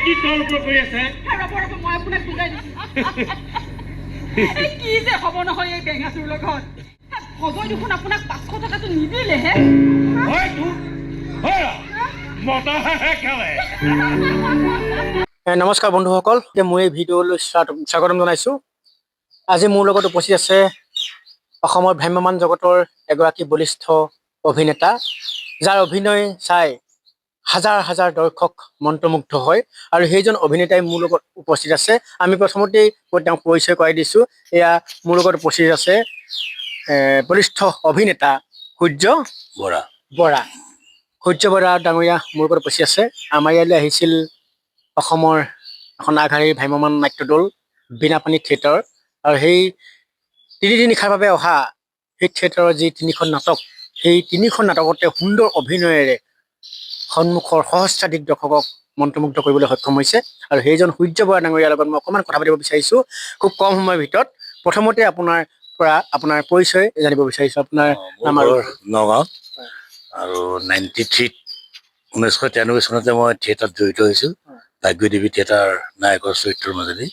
কি তৰ্ক কৰি আছে ৰ'ব মই আপোনাক বুজাই দিছোঁ কি যে হ'ব নহয় এই বেঙাটোৰ লগত ভজই দেখোন আপোনাক 500 টকাটো নিদিলেহে হয়তো মতাহে খেলে নমস্কাৰ বন্ধুসকল, মই এই ভিডিঅ'লৈ স্বাগতম জনাইছোঁ। আজি মোৰ লগত উপস্থিত আছে অসমৰ ভ্ৰাম্যমাণ জগতৰ এগৰাকী বলিষ্ঠ অভিনেতা, যাৰ অভিনয় চাই হাজাৰ হাজাৰ দৰ্শক মন্ত্ৰমুগ্ধ হয়। আৰু সেইজন অভিনেতাই মোৰ লগত উপস্থিত আছে। আমি প্ৰথমতেই তেওঁক পৰিচয় কৰাই দিছোঁ। এয়া মোৰ লগত উপস্থিত আছে বলিষ্ঠ অভিনেতা সূৰ্য বৰা। সূৰ্য বৰা ডাঙৰীয়া মোৰ লগত উপস্থিত আছে। আমাৰ ইয়ালৈ আহিছিল অসমৰ এখন আগশাৰীৰ ভ্ৰাম্যমাণ নাট্য দল বীণাপানী থিয়েটাৰ, আৰু সেই তিনিদিন নিশাৰ বাবে অহা সেই থিয়েটাৰৰ যি তিনিখন নাটক, সেই তিনিখন নাটকতে সুন্দৰ অভিনয়েৰে সন্মুখৰ সহস্ৰাধিক দৰ্শকক মন্ত্ৰমুগ্ধ কৰিবলৈ সক্ষম হৈছে। আৰু সেইজন সূৰ্য বৰা ডাঙৰীয়াৰ লগত মই অকণমান কথা পাতিব বিচাৰিছোঁ খুব কম সময়ৰ ভিতৰত। প্ৰথমতে আপোনাৰ পৰা আপোনাৰ পৰিচয় জানিব বিচাৰিছোঁ। আপোনাৰ নাম আৰু নগাঁও, আৰু 1993 চনতে মই থিয়েটাৰত জড়িত হৈছোঁ। ভাগ্যদেৱী থিয়েটাৰ নায়কৰ চৰিত্ৰৰ মাজেদি।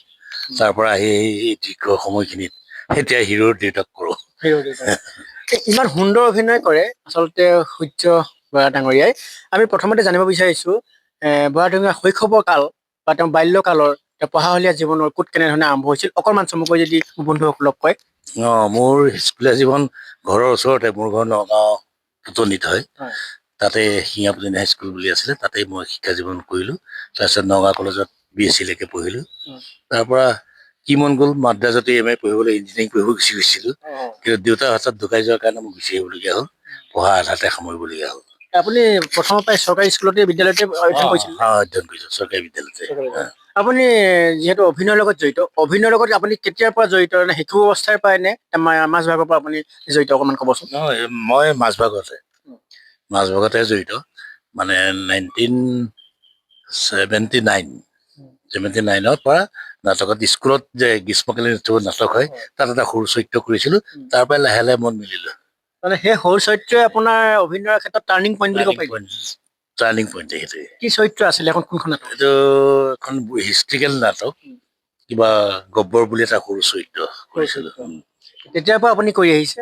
তাৰ পৰা আহি এই দীৰ্ঘ সময়খিনিত এতিয়া হিৰোৰ দেউতাক কৰোঁ। ইমান সুন্দৰ অভিনয় কৰে আচলতে সূৰ্য বৰা ডাঙৰীয়াই। আমি প্ৰথমতে জানিব বিচাৰিছোঁ বৰা ডাঙৰীয়াৰ শৈশৱৰ কাল বা তেওঁৰ বাল্যকালৰ পঢ়াশলীয়া জীৱনৰ ক'ত কেনেধৰণে আৰম্ভ হৈছিল, অকণমান চমুকৈ যদি বন্ধুসকলক কয়। মোৰ স্কুলীয়া জীৱন ঘৰৰ ওচৰতে, মোৰ ঘৰ নগাঁও পুতনিত হয়। তাতে শিঙাপুলিন হাইস্কুল বুলি আছিলে, তাতেই মই শিক্ষা জীৱন কৰিলোঁ। তাৰপিছত নগাঁও কলেজত BSc লৈকে পঢ়িলোঁ। তাৰ পৰা কি মন গ'ল, মাদ্ৰাজতে MA পঢ়িবলৈ, ইঞ্জিনিয়াৰিং পঢ়িব গুচি গৈছিলোঁ। কিন্তু দেউতাৰ হাতত ঢুকাই যোৱাৰ কাৰণে মই গুচি আহিবলগীয়া হ'ল, পঢ়া আধাতে সামৰিবলগীয়া হ'ল। আপুনি প্ৰথমৰ পৰাই চৰকাৰী স্কুলতে বিদ্যালয়তে অধ্যয়ন কৰিছিল? অধ্যয়ন কৰিছোঁ চৰকাৰী বিদ্যালয়তে। আপুনি যিহেতু অভিনয়ৰ লগত জড়িত, অভিনয়ৰ লগত আপুনি কেতিয়াৰ পৰা জড়িত, নে শিশু অৱস্থাৰ পৰাই নে মাজভাগৰ পৰা আপুনি জড়িত, অকণমান ক'বচোন। নহয়, মই মাজভাগতে জড়িত। মানে 1979ৰ পৰা নাটকত, স্কুলত যে গ্ৰীষ্মকালীন উৎসৱত নাটক হয়, তাত এটা সৰু চৰিত্ৰ কৰিছিলোঁ। তাৰ পৰাই লাহে লাহে মন মিলিলোঁ। মানে সেই সৰু চৰিত্ৰই আপোনাৰ অভিনয়ৰ ক্ষেত্ৰত টাৰ্ণিং পইণ্ট বুলি ক'ব পাৰি। টাৰ্ণিং পইণ্ট সেইটোৱে। কি চৰিত্ৰ আছিলে এখন, কোনখন নাটক? এইটো এখন হিষ্ট্ৰিকেল নাটক, কিবা গব্বৰ বুলি এটা সৰু চৰিত্ৰ কৰিছিলোঁ। তেতিয়াৰ পৰা আপুনি কৰি আহিছে?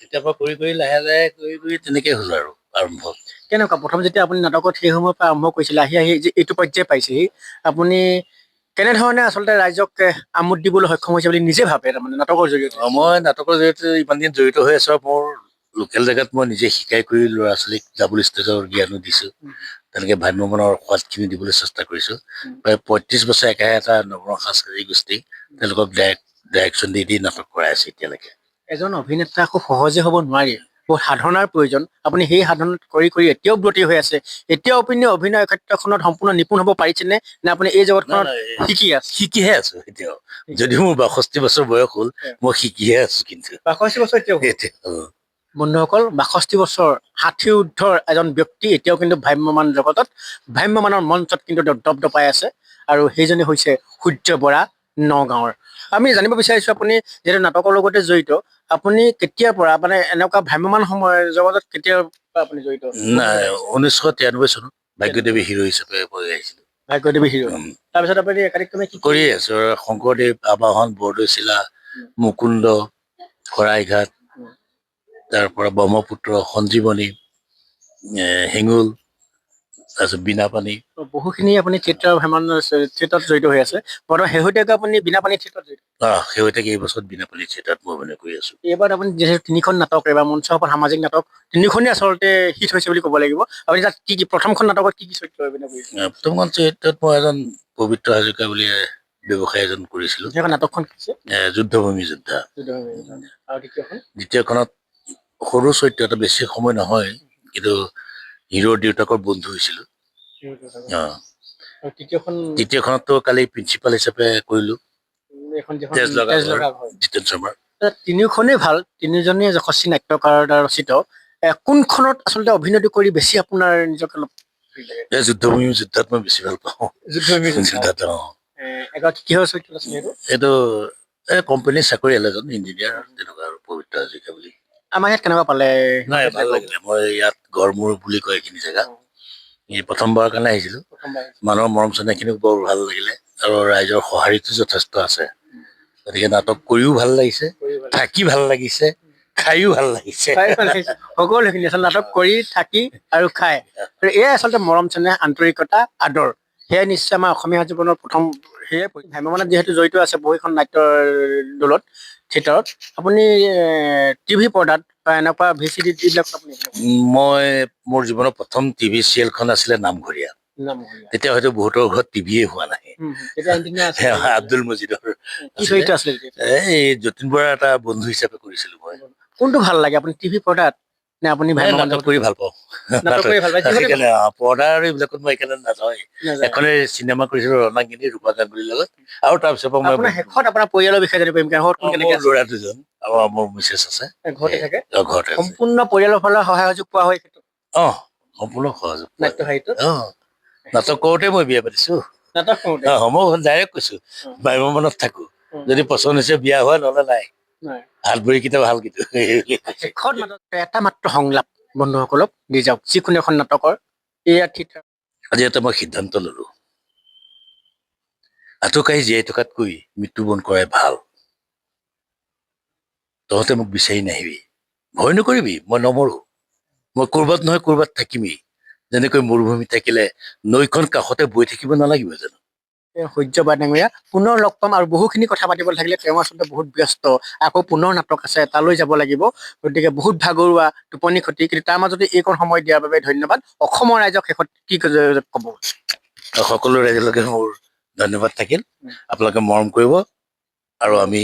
তেতিয়াৰ পৰা কৰি লাহে লাহে কৰি তেনেকৈ হ'ল আৰু আৰম্ভ। কেনেকুৱা প্ৰথম যেতিয়া আপুনি নাটকত সেই সময়ৰ পৰা আৰম্ভ কৰিছিলে, আহি যে এইটো পৰ্যায় পাইছেহি, আপুনি কেনেধৰণে আচলতে ৰাইজক আমোদ দিবলৈ সক্ষম হৈছে বুলি নিজে ভাবে? তাৰমানে নাটকৰ জৰিয়তে। মই নাটকৰ জৰিয়তে ইমান দিন জড়িত হৈ আছোঁ। মোৰ লোকেল জেগাত মই নিজে শিকাই কৰি ল'ৰা ছোৱালীক ডাবল ষ্টেজৰ জ্ঞানো দিছোঁ। তেনেকৈ ভ্ৰাম্যমাণৰ সোৱাদখিনি দিবলৈ চেষ্টা কৰিছোঁ। প্ৰায় 35 বছৰ একেৰাহে এটা নৱ সাংস্কৃতিক গোষ্ঠী তেওঁলোকক ডাইৰেকশ্যন দি নাটক কৰাই আছে এতিয়ালৈকে। এজন অভিনেতা খুব সহজে হ'ব নোৱাৰি, বহুত সাধনাৰ প্ৰয়োজন। আপুনি সেই সাধনা কৰি এতিয়াও ব্ৰতী হৈ আছে। এতিয়াও আপুনি অভিনয় ক্ষেত্ৰখনত সম্পূৰ্ণ নিপুণ হ'ব পাৰিছেনে, নে আপুনি এই জগতখনত শিকিহে আছো এতিয়াও? যদিও মোৰ 62 বছৰ বয়স হ'ল, মই শিকিহে আছো। কিন্তু 62 বছৰ এতিয়াও? বন্ধুসকল, 62 বছৰ 60 ঊৰ্ধৰ এজন ব্যক্তি এতিয়াও কিন্তু ভ্ৰাম্যমাণ জগতত, ভ্ৰাম্যমাণৰ মঞ্চত কিন্তু দপদপাই আছে। আৰু সেইজনে হৈছে সূৰ্য বৰা নগাঁৱৰ। আমি জানিব বিচাৰিছোঁ, আপুনি যিহেতু নাটকৰ লগতে জড়িত, আপুনি কেতিয়াৰ পৰা মানে এনেকুৱা ভ্ৰাম্যমাণ জগতত কেতিয়াৰ পৰা আপুনি জড়িত? নাই, 1993 চনত ভাগ্যদেৱী হিৰো হিচাপে মই আহিছিলোঁ। ভাগ্যদেৱী হিৰো। তাৰপিছত আপুনি একাধিক্ৰমে কি কৰি আছো? শংকৰদেৱ, আবাহন, বৰদৈচিলা, মুকুন্দ, শৰাইঘাট, তাৰ পৰা ব্ৰহ্মপুত্ৰ, সঞ্জীৱনী, হেঙুল, তাৰপিছত বীণাপানী। বহুখিনি আপুনি থিয়েটাৰত জড়িত হৈ আছে। বৰ্তমান শেহতীয়াকৈ আপুনি বীণাপানী থিয়েটাৰত জড়িত? শেহতীয়াকৈ এই বছৰত বীণাপানী থিয়েটাৰত মই অভিনয় কৰি আছো। এইবাৰ আপুনি যিহেতু 3খন নাটক, এইবাৰ মঞ্চৰ ওপৰত সামাজিক নাটক 3খনেই আচলতে হিট হৈছে বুলি ক'ব লাগিব। আপুনি তাত কি প্ৰথমখন নাটকত কি চৰিত্ৰ অভিনয় কৰিছে? প্ৰথমখন চৰিত্ৰত মই এজন পবিত্ৰ হাজৰিকা বুলি ব্যৱসায় এজন কৰিছিলোঁ। নাটকখন যুদ্ধভূমি যোদ্ধা। আৰু দ্বিতীয়খনত সৰু চৰিত্ৰ এটা, বেছি সময় নহয়, কিন্তু হিৰোৰ দেউতাকৰ বন্ধু হৈছিলোঁ। তৃতীয়খনতো কালি প্ৰিন্সিপাল হিচাপে কৰিলোঁ, জিতেন শৰ্মাৰ। তিনিওখনেই ভাল, তিনিজনেই যশস্বী নাট্যকাৰৰ দ্বাৰা ৰচিত। কোনখনত আচলতে অভিনয়টো কৰি বেছি আপোনাৰ নিজকে অলপ যুদ্ধভূমি যোদ্ধাত মই বেছি ভাল পাওঁ। কিহৰ চৰিত্ৰ আছিল এইটো? কোম্পানীৰ চাকৰিয়াল এজন ইঞ্জিনিয়াৰ, তেনেকুৱা আৰু পবিত্ৰ হাজৰিকা বুলি। আমাৰ ইয়াত কেনেকুৱা পালে? নাই, ভাল লাগিলে। মই ইয়াত গড়মূৰ বুলি কয় এইখিনি জেগা, এই প্ৰথমবাৰৰ কাৰণে আহিছিলোঁ। মানুহৰ মৰম চেনেহখিনিও বৰ ভাল লাগিলে আৰু ৰাইজৰ সঁহাৰিটো যথেষ্ট আছে। গতিকে নাটক কৰিও ভাল লাগিছে, থাকি ভাল লাগিছে, খাইও ভাল লাগিছে। সকলোখিনি আচলতে নাটক কৰি থাকি আৰু খাই আৰু এয়াই আচলতে মৰম চেনেহ আন্তৰিকতা আদৰ সেয়াই নিশ্চয় আমাৰ অসমীয়া জীৱনৰ প্ৰথম সেয়ে ভ্ৰাম্যমানত যিহেতু জড়িত আছে বহুখন নাট্যৰ দলত থিয়েটাৰত আপুনি টিভি পৰ্দাত বা এনেকুৱা VCD যিবিলাক আপুনি মই মোৰ জীৱনৰ প্ৰথম টিভি চিৰিয়েলখন আছিলে নামঘৰীয়া। তেতিয়া হয়তো বহুতৰ ঘৰত টিভিয়ে হোৱা নাই। আব্দুল মজিদৰ কি চৰিত্ৰ আছিলে এই যতীন বৰাৰ এটা বন্ধু হিচাপে কৰিছিলো মই। কোনটো ভাল লাগে আপুনি টিভি পৰ্দাত নে আপুনি নাটক কৰি ভাল পাওঁ। আজিকালি পৰ্দাৰ আৰু এইবিলাকত মই এইকাৰণে নাযাওঁৱেই। এখনে চিনেমা কৰিছিলো ৰণাগিনী ৰূপা গাংগুলীৰ লগত আৰু তাৰপিছৰ পৰা মই শেষত আপোনাৰ পৰিয়ালৰ বিষয়ে জানিব পাৰিম মোৰ ল'ৰা দুজন আৰু মোৰ মিছেছ আছে ঘৰতে থাকে ঘৰতে আছে। সম্পূৰ্ণ পৰিয়ালৰ ফালৰ সহায় সহযোগ পোৱা হয় সম্পূৰ্ণ সহযোগ নাট্য সাহিত্যত নাটক কৰোঁতে মই বিয়া পাতিছো। নাটক কৰোঁতে মই ডাইৰেক্ট কৈছো ভ্ৰাম্যমানত থাকো, যদি পচন্দ হৈছে বিয়া হোৱা নহ'লে নাই। হাত ভৰি কেইটা ভাল কিন্তু শেষত এটা মাত্ৰ সংলাপ বন্ধুসকলক দি যাওক যিকোনো এখন নাটকৰ এয়া থিয়েটাৰ। আজি এটা মই সিদ্ধান্ত ললো, আঁঠুকাঢ়ি জীয়াই থকাতকৈ মৃত্যুবৰণ কৰাই ভাল। তহঁতে মোক বিচাৰি নাহিবি, ভয় নকৰিবি, মই নমৰো। মই ক'ৰবাত নহয় ক'ৰবাত থাকিমেই। যেনেকৈ মৰুভূমি থাকিলে নৈখন কাষতে বৈ থাকিব নালাগিব জানো? সূৰ্যবাদ ডাঙৰীয়া পুনৰ লগ পাম আৰু বহুখিনি কথা পাতিব থাকিলে। তেওঁ আচলতে বহুত ব্যস্ত, আকৌ পুনৰ নাটক আছে তালৈ যাব লাগিব, গতিকে বহুত ভাগৰুৱা টোপনি ক্ষতি, কিন্তু তাৰ মাজতে এইকণ সময় দিয়াৰ বাবে ধন্যবাদ। অসমৰ ৰাইজক শেষত কি ক'ব? সকলো ৰাইজলৈকে মোৰ ধন্যবাদ থাকিল। আপোনালোকে মৰম কৰিব আৰু আমি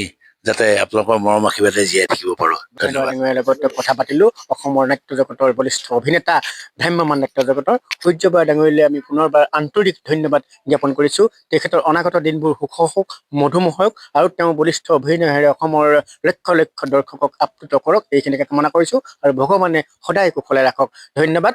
যাতে আপোনালোকৰ মৰম আশীৰ্বাদে জীয়াই থাকিব পাৰো। ডাঙৰীয়াৰ লগত কথা পাতিলো অসমৰ নাট্য জগতৰ বলিষ্ঠ অভিনেতা ভ্ৰাম্যমান নাট্য জগতৰ সূৰ্যবাদ ডাঙৰীয়ালৈ আমি পুনৰবাৰ আন্তৰিক ধন্যবাদ জ্ঞাপন কৰিছো। তেখেতৰ অনাগত দিনবোৰ সুখ হওক, মধুময় হওক আৰু তেওঁ বলিষ্ঠ অভিনয়েৰে অসমৰ লক্ষ লক্ষ দৰ্শকক আপ্লুত কৰক, এইখিনিকে কামনা কৰিছো আৰু ভগৱানে সদায় কুশলে ৰাখক। ধন্যবাদ।